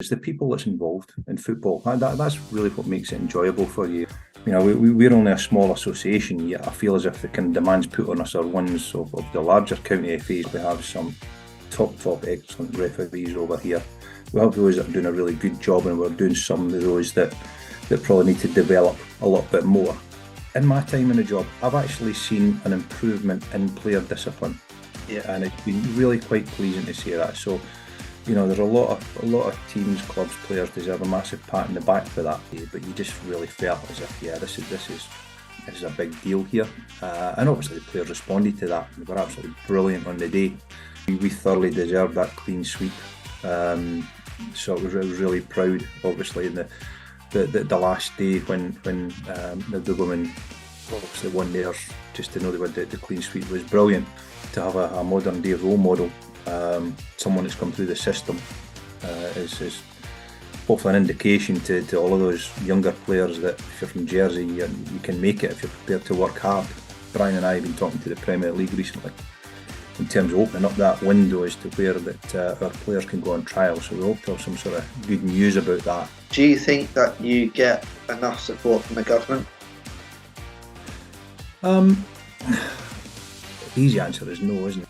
It's the people that's involved in football. That's really what makes it enjoyable for you. You know, we're only a small association, yet I feel as if the kind of demands put on us are ones of the larger county FAs. We have some top excellent referees over here. We have those that are doing a really good job, and we're doing some of those that probably need to develop a lot bit more. In my time in the job, I've actually seen an improvement in player discipline. Yeah. And it's been really quite pleasing to see that. So, you know, there's a lot of teams, clubs, players deserve a massive pat in the back for that. But you just really felt as if, yeah, this is a big deal here. And obviously the players responded to that. They were absolutely brilliant on the day. We thoroughly deserved that clean sweep. So I was really proud, obviously, in the last day when the women obviously won theirs. Just to know they were the clean sweep was brilliant. To have a modern day role model, someone that's come through the system, is hopefully an indication to all of those younger players that if you're from Jersey, you can make it if you're prepared to work hard. Brian and I have been talking to the Premier League recently in terms of opening up that window as to where that our players can go on trial. So we hope to have some sort of good news about that. Do you think that you get enough support from the government? The easy answer is no, isn't it?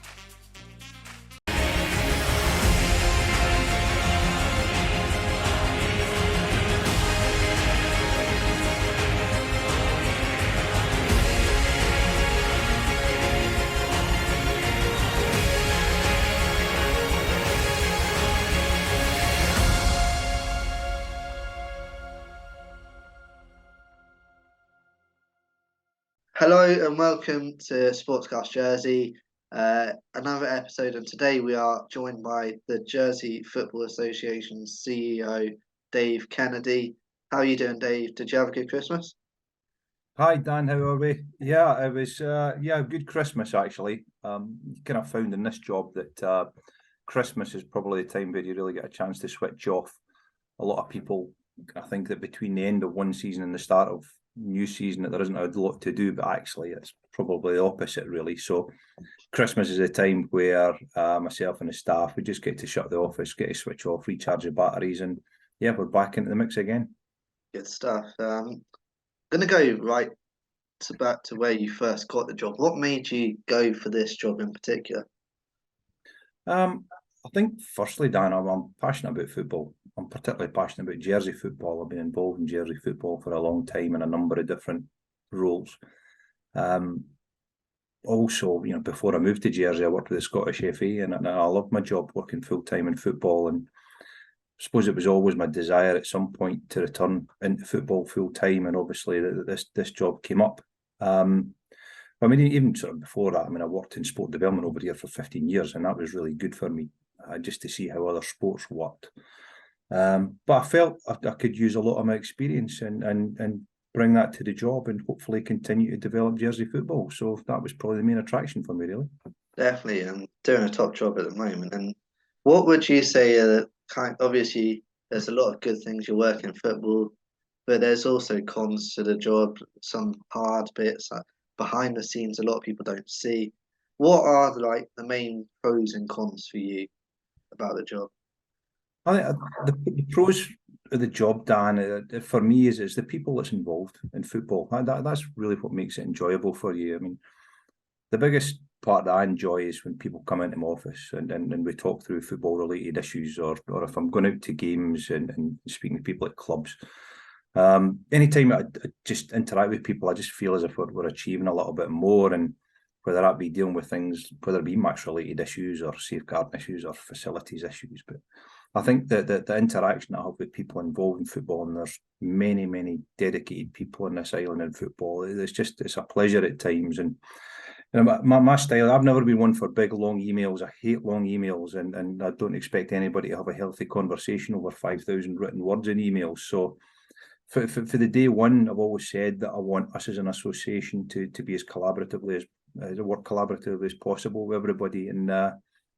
Hello and welcome to Sportscast Jersey, another episode, and today we are joined by the Jersey Football Association's CEO, Dave Kennedy. How are you doing, Dave? Did you have a good Christmas? Hi Dan, how are we? Yeah, it was good Christmas actually. You kind of found in this job that Christmas is probably the time where you really get a chance to switch off. A lot of people, I think that between the end of one season and the start of new season that there isn't a lot to do, but actually it's probably the opposite really. So Christmas is a time where myself and the staff, we just get to shut the office, get to switch off, recharge the batteries, and yeah, we're back into the mix again. Good stuff. Going to go back to where you first got the job. What made you go for this job in particular? I think firstly, Dan, I'm passionate about football. I'm particularly passionate about Jersey football. I've been involved in Jersey football for a long time in a number of different roles. Also, you know, before I moved to Jersey, I worked with the Scottish FA, and I love my job working full time in football. And I suppose it was always my desire at some point to return into football full time. And obviously, this job came up. I mean, even sort of before that, I mean, I worked in sport development over here for 15 years, and that was really good for me, just to see how other sports worked. But I felt I could use a lot of my experience and bring that to the job and hopefully continue to develop Jersey football. So that was probably the main attraction for me, really. Definitely, and doing a top job at the moment. And what would you say are the obviously there's a lot of good things you work in football, but there's also cons to the job, some hard bits behind the scenes a lot of people don't see. What are the main pros and cons for you about the job? I think the pros of the job, Dan, for me is the people that's involved in football. That's really what makes it enjoyable for you. I mean, the biggest part that I enjoy is when people come into my office and we talk through football related issues, or if I'm going out to games and speaking to people at clubs. Anytime I just interact with people, I just feel as if we're achieving a little bit more, and whether that be dealing with things, whether it be match related issues or safeguarding issues or facilities issues. But I think that the interaction I have with people involved in football, and there's many dedicated people on this island in football, it's a pleasure at times. And you know, my style, I've never been one for big long emails. I hate long emails, and I don't expect anybody to have a healthy conversation over 5,000 written words in emails. So for the day one, I've always said that I want us as an association to be as collaboratively as work collaboratively as possible with everybody, and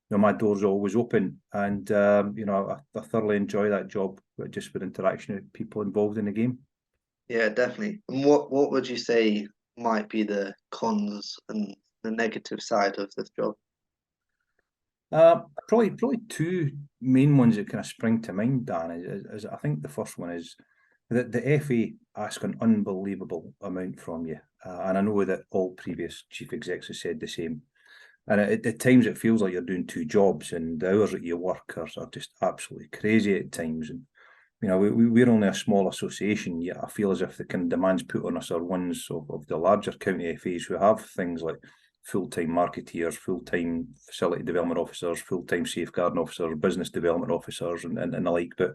you know, my door's always open, and you know, I thoroughly enjoy that job, just with interaction with people involved in the game. Yeah, definitely. And what would you say might be the cons and the negative side of this job? Probably two main ones that kind of spring to mind, Dan, is I think the first one is that the FA ask an unbelievable amount from you. And I know that all previous chief execs have said the same. And at times it feels like you're doing two jobs, and the hours that you work are just absolutely crazy at times. And we're only a small association, yet I feel as if the kind of demands put on us are ones of the larger county FAs who have things like full-time marketeers, full-time facility development officers, full-time safeguarding officers, business development officers, and the like. But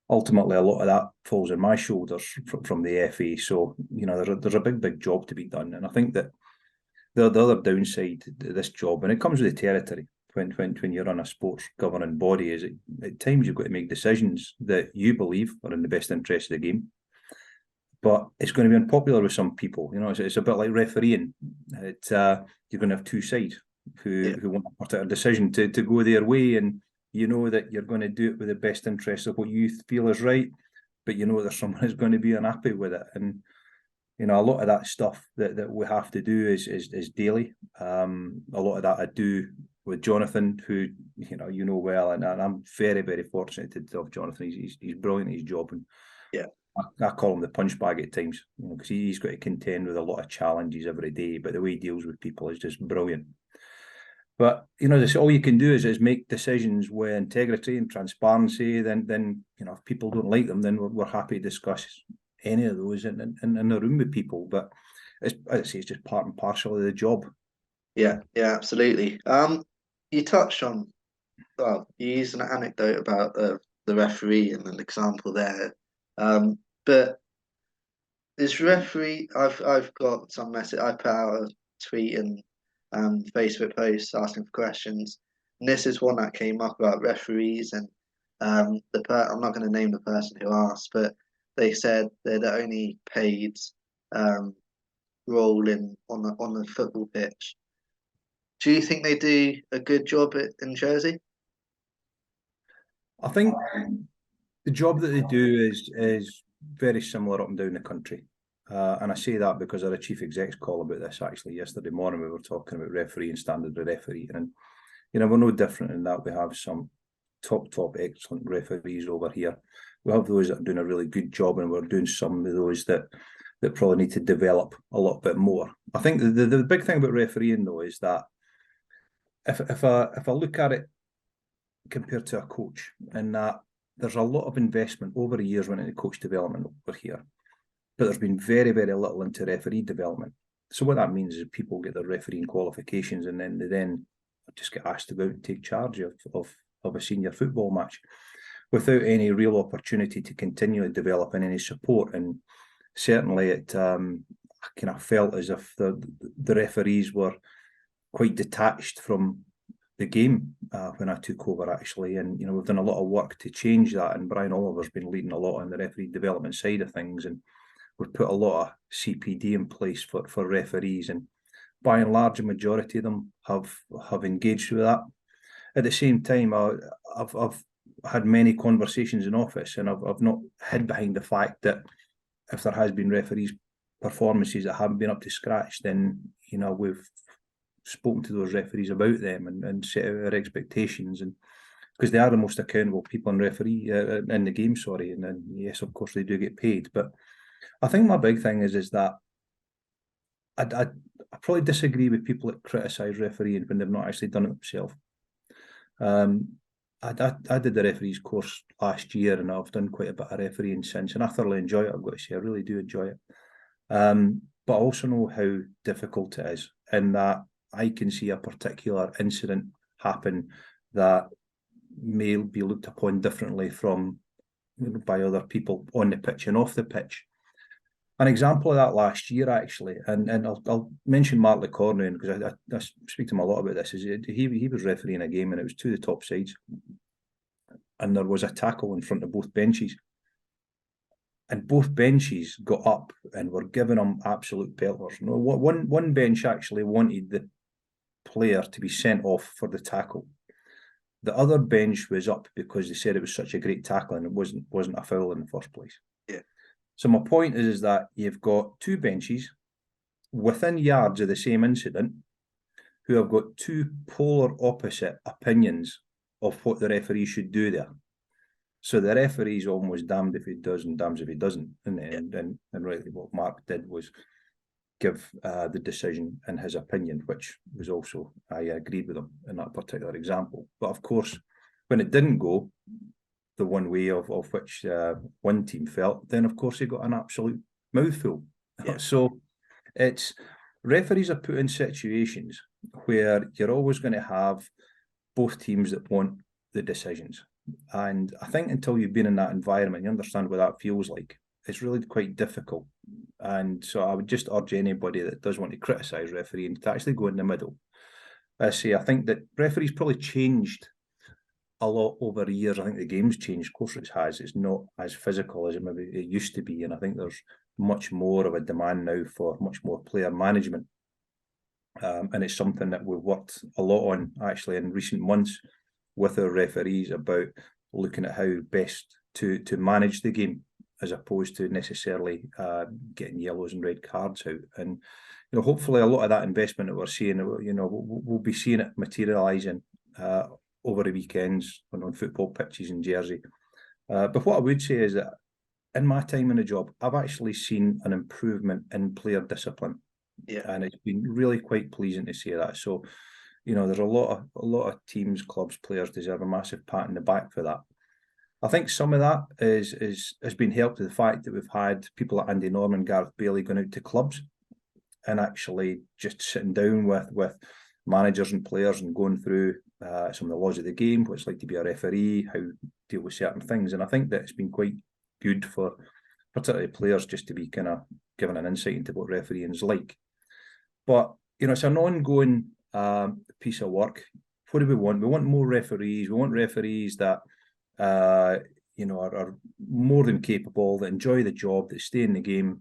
ultimately, a lot of that falls on my shoulders from the FA. So, there's a big job to be done. And I think that the other downside to this job, and it comes with the territory, when you're on a sports governing body, is at times you've got to make decisions that you believe are in the best interest of the game. But it's going to be unpopular with some people. It's a bit like refereeing. You're going to have two sides who want a particular decision to go their way, and you know that you're going to do it with the best interest of what you feel is right, but you know there's someone who's going to be unhappy with it. And a lot of that stuff that we have to do is daily. A lot of that I do with Jonathan, who well, and I'm very, very fortunate to have Jonathan. He's brilliant at his job, and I call him the punch bag at times, because he's got to contend with a lot of challenges every day. But the way he deals with people is just brilliant. But all you can do is make decisions with integrity and transparency. Then if people don't like them, then we're happy to discuss any of those in the room with people. But as I say, it's just part and parcel of the job. Yeah, absolutely. You touched on, well, you used an anecdote about the referee and an example there. But is referee? I've got some message. I put out a tweet and Facebook post asking for questions, and this is one that came up about referees and I'm not going to name the person who asked, but they said they're the only paid role on the football pitch. Do you think they do a good job in Jersey? I think the job that they do is very similar up and down the country. And I say that because I had a chief exec's call about this actually yesterday morning. We were talking about referee and standard of referee. And, we're no different in that we have some top excellent referees over here. We have those that are doing a really good job, and we're doing some of those that probably need to develop a lot bit more. I think the big thing about refereeing, though, is that if I look at it compared to a coach, and that there's a lot of investment over the years went into coach development over here, but there's been very, very little into referee development. So what that means is people get their refereeing qualifications, and then they just get asked to go out and take charge of a senior football match without any real opportunity to continue to develop and any support. And certainly it I kind of felt as if the referees were quite detached from the game when I took over, actually. And we've done a lot of work to change that, and Brian Oliver's been leading a lot on the referee development side of things, and we've put a lot of CPD in place for referees, and by and large a majority of them have engaged with that. At the same time, I've had many conversations in office, and I've not hid behind the fact that if there has been referees' performances that haven't been up to scratch, then we've spoken to those referees about them and set out our expectations, and because they are the most accountable people in referee in the game. Sorry, and then yes, of course they do get paid, but I think my big thing is that I probably disagree with people that criticise refereeing when they've not actually done it themselves. I did the referees course last year, and I've done quite a bit of refereeing since, and I thoroughly enjoy it. I've got to say, I really do enjoy it. But I also know how difficult it is, and that I can see a particular incident happen that may be looked upon differently from by other people on the pitch and off the pitch. An example of that last year, actually, and I'll mention Mark LeCornu, because I speak to him a lot about this, is he was refereeing a game, and it was to the top sides, and there was a tackle in front of both benches, and both benches got up and were giving him absolute pelters. One bench actually wanted the player to be sent off for the tackle. The other bench was up because they said it was such a great tackle and it wasn't a foul in the first place. Yeah. So my point is that you've got two benches within yards of the same incident who have got two polar opposite opinions of what the referee should do there. So the referee's almost damned if he does and damned if he doesn't. And rightly what Mark did was give the decision in his opinion, which was also, I agreed with him in that particular example. But of course, when it didn't go the one way of which one team felt, then of course he got an absolute mouthful. Yeah. So it's referees are put in situations where you're always going to have both teams that want the decisions. And I think until you've been in that environment, you understand what that feels like. It's really quite difficult. And so I would just urge anybody that does want to criticise refereeing to actually go in the middle. I think that referees probably changed a lot over the years. I think the game's changed. Of course it has. It's not as physical as it maybe it used to be. And I think there's much more of a demand now for much more player management. And it's something that we've worked a lot on actually in recent months with our referees about looking at how best to manage the game as opposed to necessarily getting yellows and red cards out. And hopefully a lot of that investment that we're seeing, we'll be seeing it materialising over the weekends on football pitches in Jersey. But what I would say is that in my time in the job, I've actually seen an improvement in player discipline. Yeah. And it's been really quite pleasing to see that. So, there's a lot of teams, clubs, players deserve a massive pat on the back for that. I think some of that has been helped with the fact that we've had people like Andy Norman, Gareth Bailey going out to clubs and actually just sitting down with managers and players and going through some of the laws of the game, what it's like to be a referee, how to deal with certain things. And I think that it's been quite good for particularly players just to be kind of given an insight into what refereeing is like. But, it's an ongoing piece of work. What do we want? We want more referees. We want referees that, are more than capable, that enjoy the job, that stay in the game.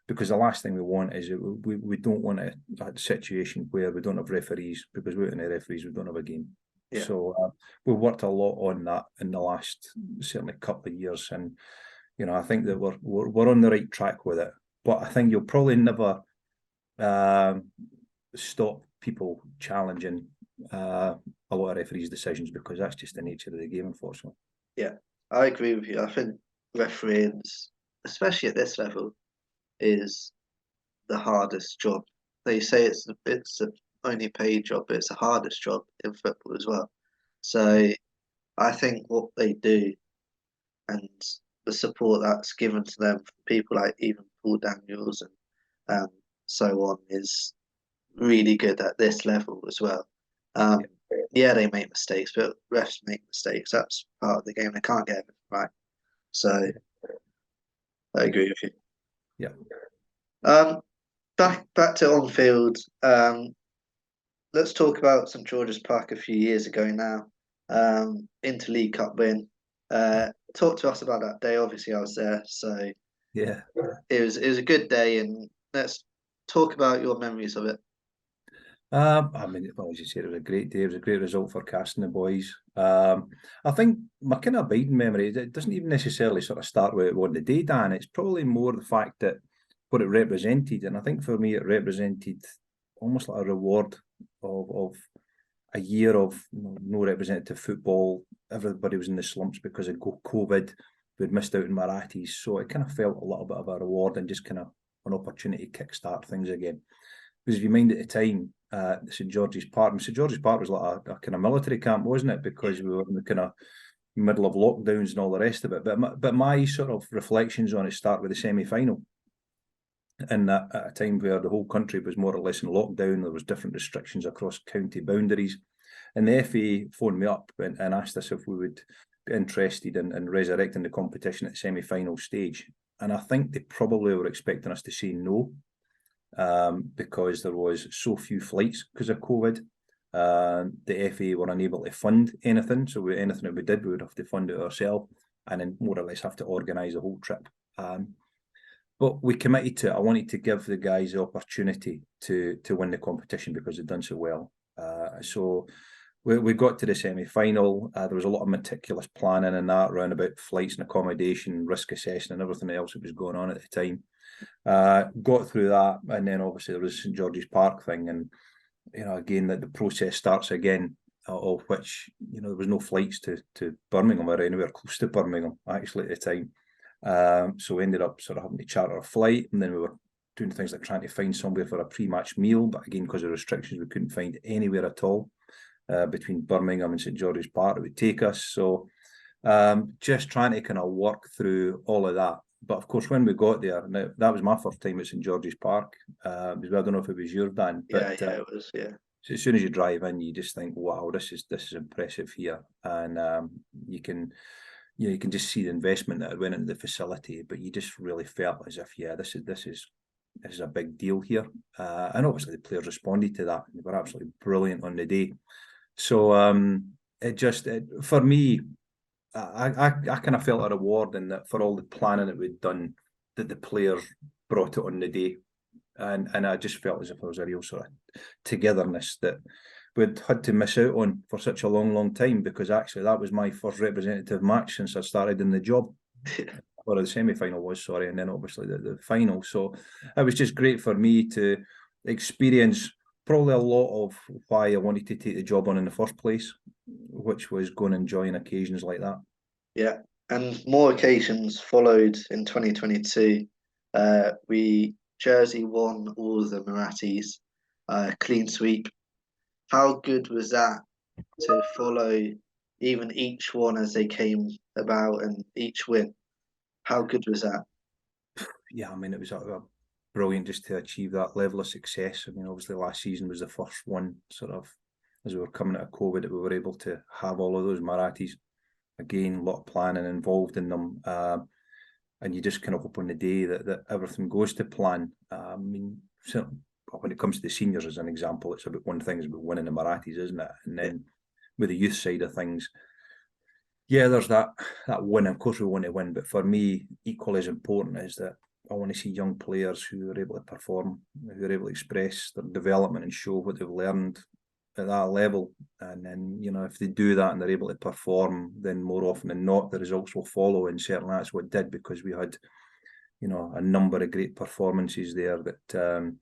Because the last thing we want is we don't want a situation where we don't have referees, because without any referees, we don't have a game. Yeah. So we've worked a lot on that in the last certainly couple of years, and I think that we're on the right track with it. But I think you'll probably never stop people challenging a lot of referees' decisions, because that's just the nature of the game, unfortunately. Yeah, I agree with you. I think refereeing, especially at this level, is the hardest job. They say it's the only paid job, but it's the hardest job in football as well. So I think what they do and the support that's given to them from people like even Paul Daniels and so on is really good at this level as well. Yeah, they make mistakes, but refs make mistakes. That's part of the game. They can't get everything right. So I agree with you. Yeah. Back to on field. Let's talk about St George's Park a few years ago now. Interleague Cup win. Talk to us about that day. Obviously, I was there, so yeah, it was a good day, and let's talk about your memories of it. As you said, it was a great day. It was a great result for Casting the boys. I think my kind of abiding memory, it doesn't even necessarily sort of start with what the day, Dan. It's probably more the fact that what it represented. And I think for me, it represented almost like a reward of a year of no representative football. Everybody was in the slumps because of COVID. We'd missed out on Marathis. So it kind of felt a little bit of a reward and just kind of an opportunity to kickstart things again. Because if you mind at the time, St George's Park. St George's Park was like a kind of military camp, wasn't it? Because we were in the kind of middle of lockdowns and all the rest of it. But my sort of reflections on it start with the semi-final. And at a time where the whole country was more or less in lockdown, there was different restrictions across county boundaries. And the FA phoned me up and asked us if we would be interested in resurrecting the competition at the semi-final stage. And I think they probably were expecting us to say no. Because there was so few flights because of COVID. The FA were unable to fund anything, so anything that we did, we would have to fund it ourselves and then more or less have to organise the whole trip. But we committed to it. I wanted to give the guys the opportunity to win the competition because they'd done so well. So we got to the semi-final. There was a lot of meticulous planning and that around about flights and accommodation, risk assessment and everything else that was going on at the time. Got through that, and then obviously there was St George's Park thing, and again, that the process starts again, of which, there was no flights to Birmingham or anywhere close to Birmingham, actually, at the time. So we ended up sort of having to charter a flight, and then we were doing things like trying to find somewhere for a pre-match meal. But again, because of restrictions, we couldn't find anywhere at all between Birmingham and St George's Park that would take us. So just trying to kind of work through all of that. But of course, when we got there, now that was my first time at St George's Park. I don't know if it was yours, Dan, but Yeah, it was. Yeah, so as soon as you drive in, you just think, "Wow, this is impressive here," and you can just see the investment that went into the facility. But you just really felt as if, yeah, this is a big deal here, and obviously the players responded to that. They were absolutely brilliant on the day. So for me, I kind of felt a reward in that for all the planning that we'd done, that the players brought it on the day, and I just felt as if there was a real sort of togetherness that we'd had to miss out on for such a long time, because actually that was my first representative match since I started in the job. Or the semi-final was, sorry, and then obviously the final. So it was just great for me to experience probably a lot of why I wanted to take the job on in the first place, which was going and enjoying occasions like that. yeah. And more occasions followed in 2022. Jersey won all the Marathis, clean sweep. How good was that to follow even each one as they came about and each win? How good was that? Yeah, I mean, it was brilliant just to achieve that level of success. I mean, obviously last season was the first one, sort of, as we were coming out of COVID, that we were able to have all of those Marathis. Again, a lot of planning involved in them. And you just kind of hope on the day that everything goes to plan. I mean, certainly when it comes to the seniors, as an example, it's about one thing, is about winning the Marathis, isn't it? And then with the youth side of things, yeah, there's that win. Of course, we want to win, but for me, equally as important is that I want to see young players who are able to perform, who are able to express their development and show what they've learned at that level. And then, if they do that and they're able to perform, then more often than not, the results will follow. And certainly that's what it did, because we had, a number of great performances there that,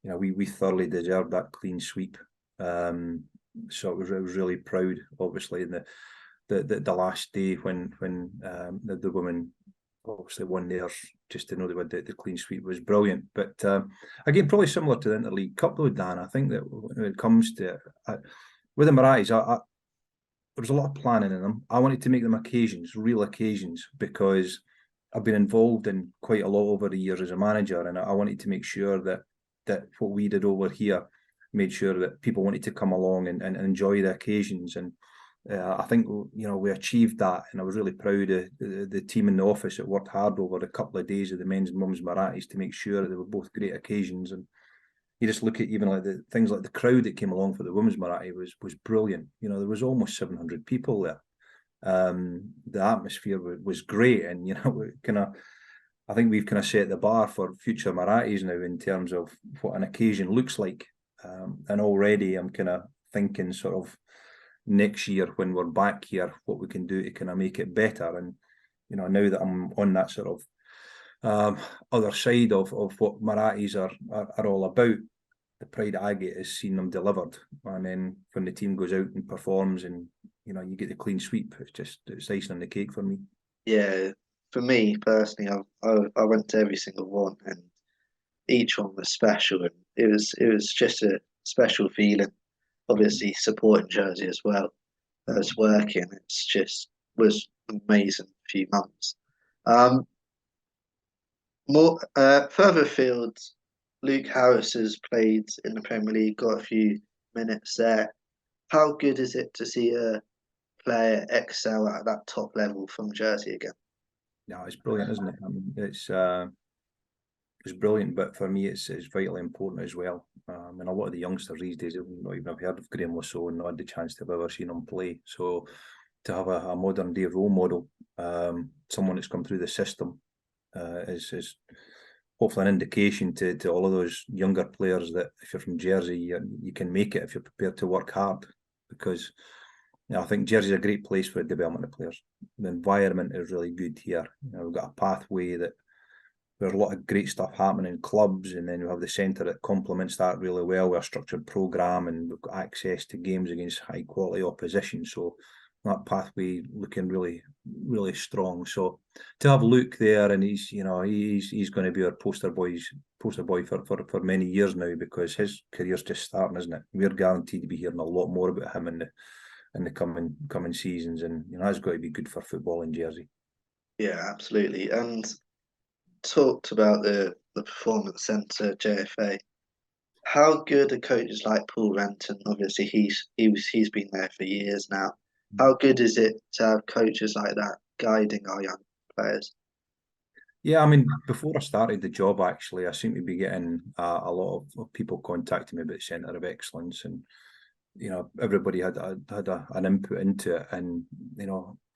we thoroughly deserved that clean sweep. So I was really proud, obviously, in the last day when the women obviously won theirs, just to know they had the clean sweep was brilliant. But again, probably similar to the Interleague Cup though, Dan. I think that when it comes to with the Marathis, there was a lot of planning in them. I wanted to make them occasions, real occasions, because I've been involved in quite a lot over the years as a manager, and I wanted to make sure that what we did over here made sure that people wanted to come along and enjoy the occasions. And I think we achieved that, and I was really proud of the team in the office that worked hard over a couple of days of the men's and mums Marathis to make sure that they were both great occasions. And you just look at even like the things like the crowd that came along for the women's Marathi was brilliant. There was almost 700 people there. The atmosphere was great, and I think we've kind of set the bar for future Marathis now in terms of what an occasion looks like. And already I'm kind of thinking sort of next year when we're back here, what we can do to kind of make it better. And now that I'm on that sort of other side of what Marathis are all about, the pride I get is seeing them delivered. And then when the team goes out and performs, and you get the clean sweep, it's icing on the cake for me. Yeah, for me personally, I went to every single one, and each one was special, and it was just a special feeling. Obviously, supporting Jersey as well as working, it's just was an amazing few months. Um, More further afield, Luke Harris has played in the Premier League, got a few minutes there. How good is it to see a player excel at that top level from Jersey again? No, it's brilliant, isn't it? I mean, it's brilliant, but for me, it's vitally important as well. And a lot of the youngsters these days have not even heard of Graham Lasso and not had the chance to have ever seen him play. So to have a modern day role model, someone that's come through the system, is hopefully an indication to all of those younger players that if you're from Jersey, you can make it if you're prepared to work hard. Because I think Jersey's a great place for the development of players. The environment is really good here. We've got a pathway that there's a lot of great stuff happening in clubs, and then we have the centre that complements that really well with a structured programme, and we've got access to games against high quality opposition. So that pathway looking really, really strong. So to have Luke there, and he's going to be our poster boy for many years now, because his career's just starting, isn't it? We're guaranteed to be hearing a lot more about him in the coming seasons, and that's got to be good for football in Jersey. Yeah, absolutely. And talked about the performance centre JFA. How good are coaches like Paul Renton? Obviously, he's been there for years now. How good is it to have coaches like that guiding our young players? Yeah, I mean, before I started the job, actually, I seem to be getting a lot of people contacting me about the Centre of Excellence, and everybody had an input into it, and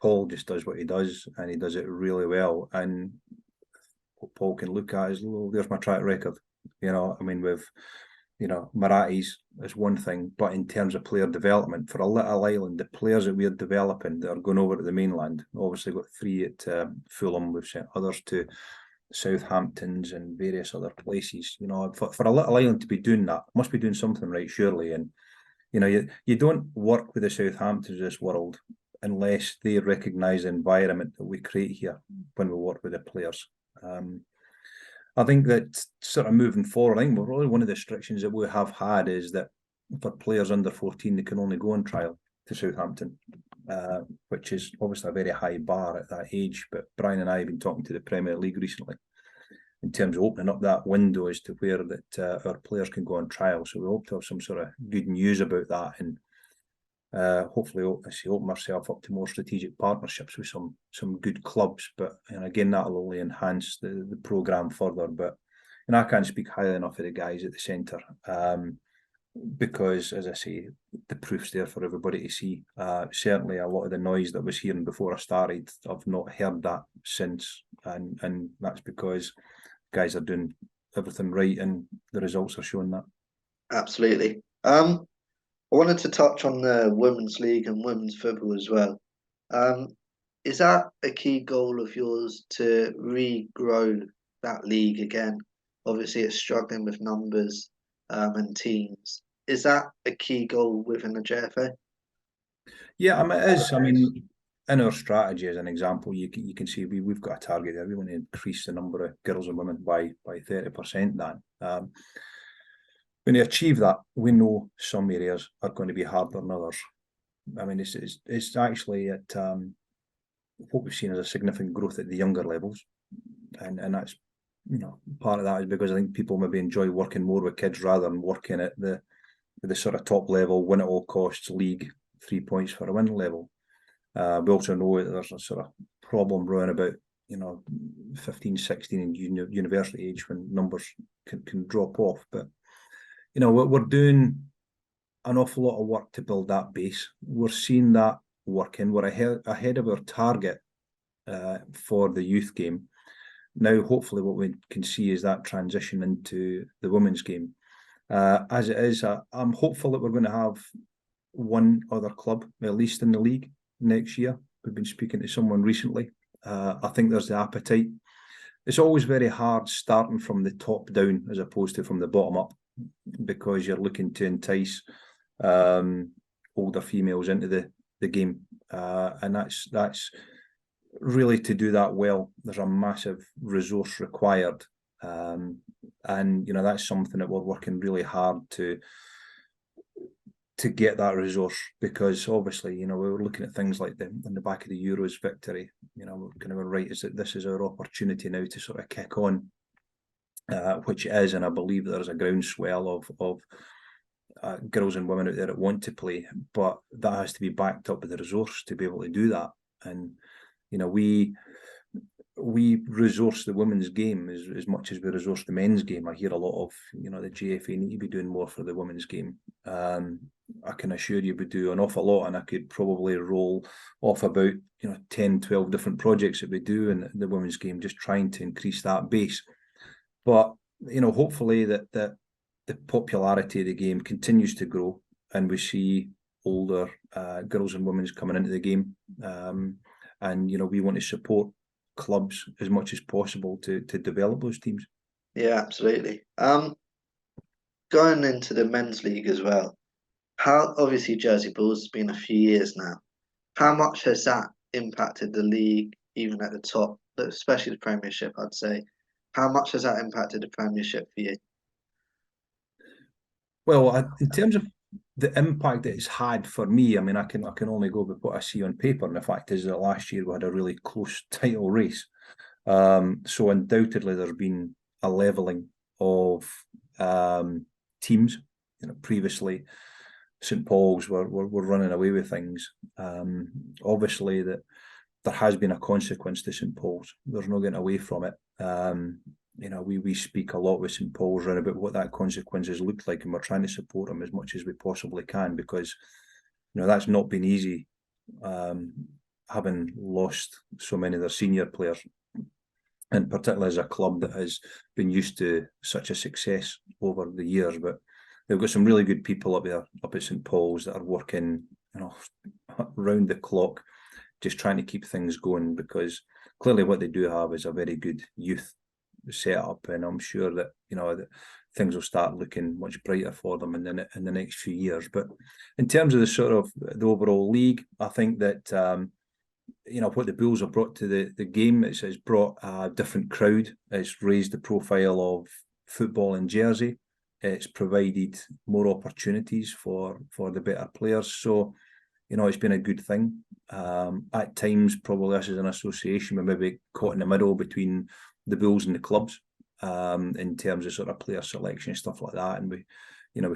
Paul just does what he does, and he does it really well. And what Paul can look at is, well, there's my track record. I mean, with Marathis is one thing, but in terms of player development, for a little island, the players that we're developing that are going over to the mainland, obviously got 3 at Fulham, we've sent others to Southamptons and various other places. For a little island to be doing that, must be doing something right, surely. And you don't work with the Southamptons of this world unless they recognise the environment that we create here when we work with the players. I think that sort of moving forward, I think probably one of the restrictions that we have had is that for players under 14, they can only go on trial to Southampton, which is obviously a very high bar at that age. But Brian and I have been talking to the Premier League recently in terms of opening up that window as to where that our players can go on trial. So we hope to have some sort of good news about that, and hopefully open ourselves up to more strategic partnerships with some good clubs. But again, that'll only enhance the programme further. But I can't speak highly enough of the guys at the centre, because, as I say, the proof's there for everybody to see. Certainly a lot of the noise that I was hearing before I started, I've not heard that since, and that's because guys are doing everything right, and the results are showing that. Absolutely. I wanted to touch on the Women's League and women's football as well. Is that a key goal of yours, to regrow that league again? Obviously, it's struggling with numbers and teams. Is that a key goal within the JFA? Yeah, I mean, it is. I mean, in our strategy, as an example, you can see we've got a target there. We want to increase the number of girls and women by 30%. Dan, when you achieve that, we know some areas are going to be harder than others. I mean, it's actually at what we've seen as a significant growth at the younger levels, and that's part of that is because I think people maybe enjoy working more with kids rather than working at the sort of top level, win at all costs league, 3 points for a win level. We also know that there's a sort of problem brewing about 15, 16 in university age, when numbers can drop off. But we're doing an awful lot of work to build that base. We're seeing that working. We're ahead of our target for the youth game. Now, hopefully, what we can see is that transition into the women's game. As it is, I'm hopeful that we're going to have one other club, at least in the league, next year. We've been speaking to someone recently. I think there's the appetite. It's always very hard starting from the top down as opposed to from the bottom up, because you're looking to entice older females into the game, and that's really, to do that well, there's a massive resource required, and that's something that we're working really hard to get that resource, because obviously we were looking at things like in the back of the Euros victory. We're kind of right, is that this is our opportunity now to sort of kick on, which it is, and I believe there's a groundswell of girls and women out there that want to play, but that has to be backed up with the resource to be able to do that. And we resource the women's game as much as we resource the men's game. I hear a lot of the GFA need to be doing more for the women's game. I can assure you we do an awful lot, and I could probably roll off about 10, 12 different projects that we do in the women's game, just trying to increase that base. But hopefully that the popularity of the game continues to grow, and we see older girls and women coming into the game, and we want to support clubs as much as possible to develop those teams. Yeah, absolutely. Going into the men's league as well. How obviously Jersey Bulls has been a few years now. How much has that impacted the league, even at the top, but especially the Premiership, I'd say? How much has that impacted the Premiership for you? Well, in terms of the impact that it's had for me, I mean, I can only go with what I see on paper. And the fact is that last year we had a really close title race. So undoubtedly there's been a levelling of teams. Previously St Paul's were running away with things. Obviously that there has been a consequence to St Paul's. There's no getting away from it. We speak a lot with St Paul's around about what that consequences look like, and we're trying to support them as much as we possibly can, because that's not been easy, having lost so many of their senior players, and particularly as a club that has been used to such a success over the years. But they've got some really good people up there, up at St Paul's, that are working round the clock, just trying to keep things going, because clearly what they do have is a very good youth set up, and I'm sure that that things will start looking much brighter for them in the next few years. But in terms of the overall league, I think that what the Bulls have brought to the game, it's brought a different crowd. It's raised the profile of football in Jersey. It's provided more opportunities for the better players. So it's been a good thing. At times, probably us as an association, we maybe caught in the middle between the Bulls and the clubs, in terms of sort of player selection and stuff like that, and we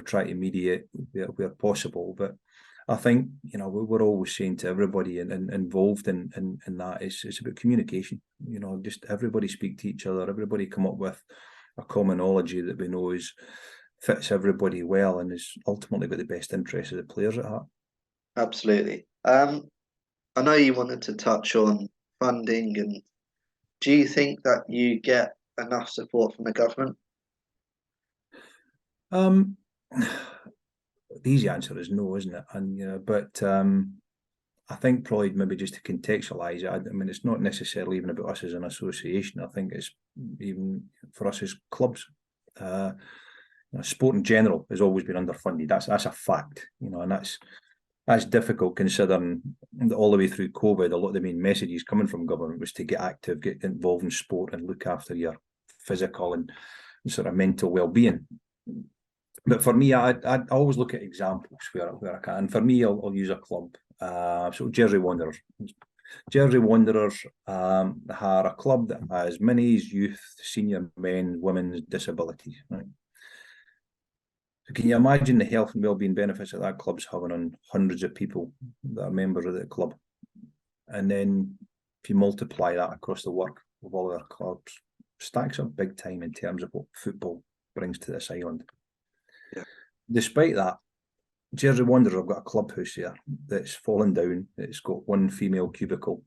try to mediate where possible. But I think we're always saying to everybody involved in that, it's about communication. Just everybody speak to each other, everybody come up with a commonology that we know fits everybody well, and is ultimately got the best interests of the players at heart. Absolutely. I know you wanted to touch on funding, and do you think that you get enough support from the government? The easy answer is no, isn't it? And but I think probably maybe just to contextualise it, I mean, it's not necessarily even about us as an association. I think it's even for us as clubs. Sport in general has always been underfunded. That's a fact, and that's difficult, considering that all the way through COVID, a lot of the main messages coming from government was to get active, get involved in sport, and look after your physical and sort of mental well-being. But for me, I always look at examples where I can. For me, I'll use a club. So Jersey Wanderers. Jersey Wanderers are a club that has minis, youth, senior men, women's, disabilities. Right. So can you imagine the health and wellbeing benefits that club's having on hundreds of people that are members of the club? And then if you multiply that across the work of all their clubs, stacks up big time in terms of what football brings to this island. Yeah. Despite that, Jersey Wanderers have got a clubhouse here that's fallen down. It's got one female cubicle.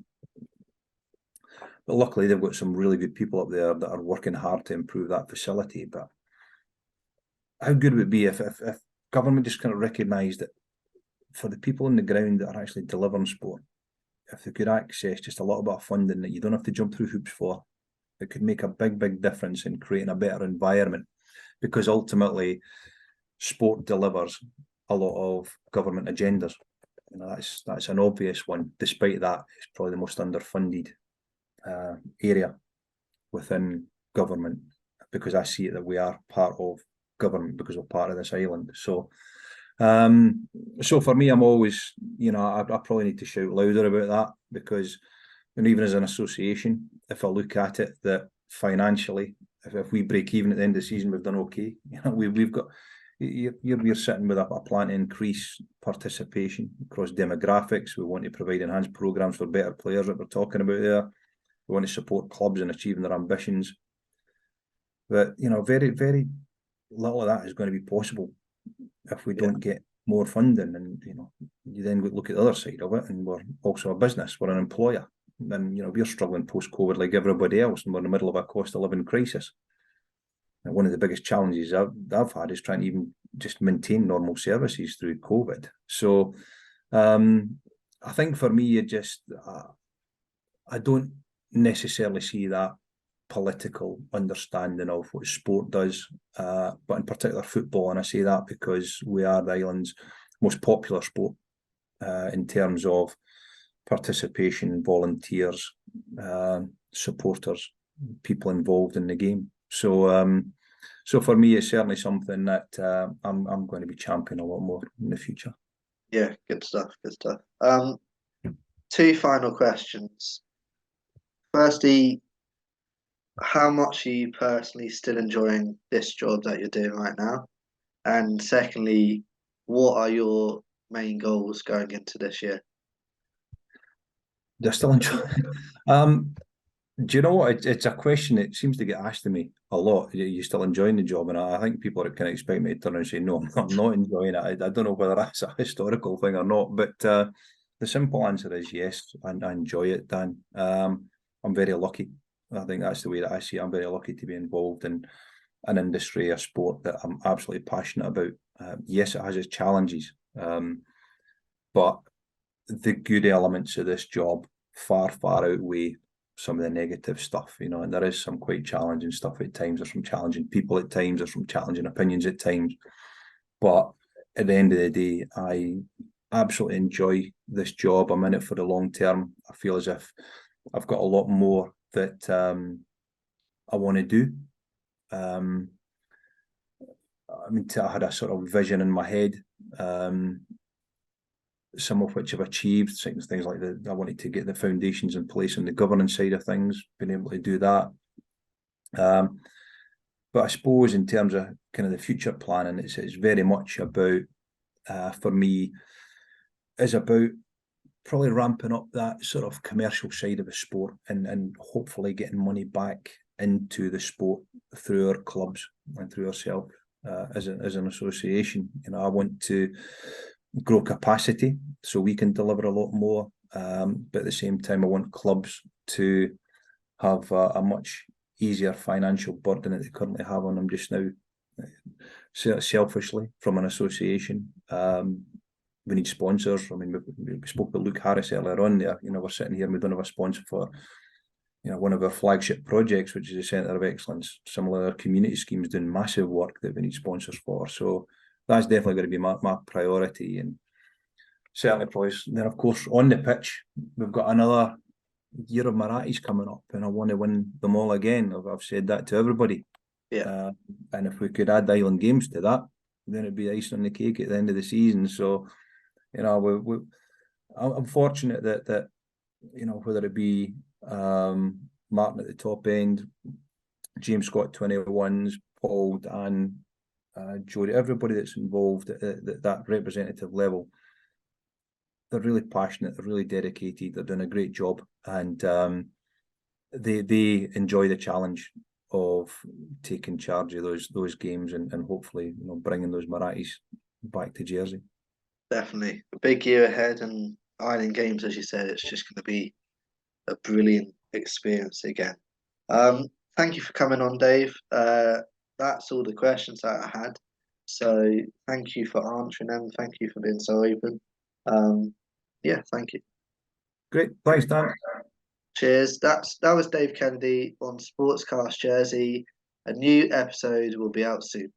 But luckily, they've got some really good people up there that are working hard to improve that facility. But how good would it be if government just kind of recognised that for the people on the ground that are actually delivering sport, if they could access just a little bit of funding that you don't have to jump through hoops for, it could make a big, big difference in creating a better environment. Because ultimately, sport delivers a lot of government agendas. That's an obvious one. Despite that, it's probably the most underfunded area within government, because I see it that we are part of government because we're part of this island. So for me, I'm always, I probably need to shout louder about that, because, and even as an association, if I look at it, that financially, if we break even at the end of the season, we've done okay. We've got, you're sitting with a plan to increase participation across demographics. We want to provide enhanced programs for better players that we're talking about there. We want to support clubs in achieving their ambitions. But, very, very little of that is going to be possible if we don't get more funding. And, you then look at the other side of it, and we're also a business, we're an employer. And, we're struggling post-COVID like everybody else, and we're in the middle of a cost of living crisis. And one of the biggest challenges I've had is trying to even just maintain normal services through COVID. So I think for me, I don't necessarily see that political understanding of what sport does, but in particular football. And I say that because we are the island's most popular sport in terms of participation, volunteers, supporters, people involved in the game. So for me, it's certainly something that I'm going to be championing a lot more in the future. Yeah, good stuff. Good stuff. Two final questions. Firstly, how much are you personally still enjoying this job that you're doing right now? And secondly, what are your main goals going into this year? Do I still enjoy it? Do you know what? It's a question that seems to get asked to me a lot. Are you still enjoying the job? And I think people are kind of expect me to turn around and say, no, I'm not enjoying it. I don't know whether that's a historical thing or not, but the simple answer is yes, I enjoy it, Dan. I'm very lucky. I think that's the way that I see it. I'm very lucky to be involved in an industry, a sport that I'm absolutely passionate about. Yes, it has its challenges, but the good elements of this job far outweigh some of the negative stuff, and there is some quite challenging stuff at times. There's some challenging people at times, there's some challenging opinions at times. But at the end of the day, I absolutely enjoy this job. I'm in it for the long term. I feel as if I've got a lot more that I want to do. I had a sort of vision in my head, some of which I've achieved, things like I wanted to get the foundations in place on the governance side of things, been able to do that. But I suppose in terms of kind of the future planning, it's very much about, for me, is about probably ramping up that sort of commercial side of the sport and hopefully getting money back into the sport through our clubs and through ourselves as an association. I want to grow capacity so we can deliver a lot more, but at the same time I want clubs to have a much easier financial burden that they currently have on them just now. Selfishly, from an association, we need sponsors. I mean, we spoke about Luke Harris earlier on there. We're sitting here and we don't have a sponsor for one of our flagship projects, which is the Centre of Excellence. Similar community schemes doing massive work that we need sponsors for. So that's definitely going to be my priority. And certainly probably then, of course, on the pitch, we've got another year of Marathis coming up and I want to win them all again. I've said that to everybody. Yeah. And if we could add the Island Games to that, then it'd be icing on the cake at the end of the season. So, I'm fortunate that whether it be Martin at the top end, James Scott 21s, Paul, Dan, Jody, everybody that's involved at that representative level, they're really passionate, they're really dedicated, they're doing a great job, and they enjoy the challenge of taking charge of those games and hopefully bringing those Marathis back to Jersey. Definitely a big year ahead, and Island Games, as you said, it's just going to be a brilliant experience again. Thank you for coming on, Dave. That's all the questions that I had. So thank you for answering them. Thank you for being so open. Thank you. Great, thanks, Dan. Cheers. That was Dave Kennedy on Sportscast Jersey. A new episode will be out soon.